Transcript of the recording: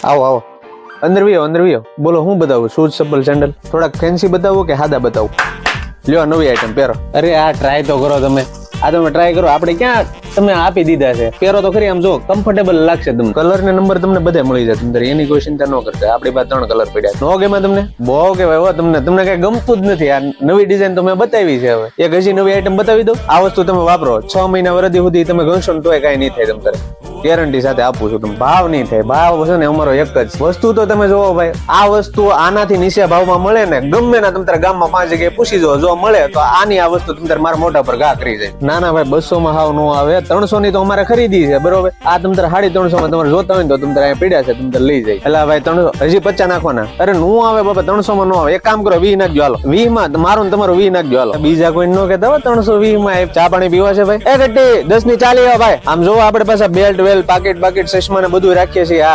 આવો આવો અંદર વિયો બોલો હું બતાવું શૂઝ ચપ્પલ સેન્ડલ થોડાક ફેન્સી બતાવો કે સાદા બતાવું લ્યો નવી આઈટમ પહેરો અરે આ ટ્રાય તો કરો તમે આ તમે ટ્રાય કરો આપણે ક્યાં તમે આપી દીધા છે પહેરો તો ખરી આમ જો કમ્ફર્ટેબલ લાગશે તમને કલર ને નંબર તમને બધે મળી જાય તમને એની કોઈ ચિંતા ન કરતા આપણી પાસે 3 કલર પડ્યા નો ગેમાં તમને બહુ કહેવાય હો તમને કઈ ગમતું જ નથી આ નવી ડિઝાઇન તમે બતાવી છે હવે એક હજી નવી આઈટમ બતાવી દો આ વસ્તુ તમે વાપરો 6 મહિના વરદી સુધી તમે ગણશો ને તોય કઈ નહીં થાય તમને ગેરંટી સાથે આપું છું તમે ભાવ નહીં થાય ભાવ છે ને અમારો એક જ વસ્તુ તો તમે જોવો ભાઈ આ વસ્તુ આનાથી નીચે ભાવમાં મળે ને ગમે ના તમે ગામમાં 5 જગ્યાએ પૂછી જો મળે તો આની આ વસ્તુ તમે મારા મોઢા પર ઘા કરી જાય ના ના ભાઈ 200 માં હાવ નો આવે 300 ની તો અમારે ખરીદી છે બરોબર આ તમે 350 માં તમારે જોતા હોય ને તો તમે અહીંયા પીડ્યા છે તમે લઈ જાય એટલે ભાઈ 300 હજી 50 નાખવાના અરે નું આવે બાબા 300 માં નો આવે એક કામ કરો 20 નાખજો હાલો 20 માં મારું ને તમારું 20 નાખજો હાલો બીજા કોઈ નો કહેતા 320 માં ચા પાણી પીવા છે ભાઈ એ ગટ્ટી 10 ની ચાલી ભાઈ આમ જોવો આપણે પાછા બેલ્ટ વેલ પાકેટ ચશ્મા ને બધું રાખીએ છીએ આ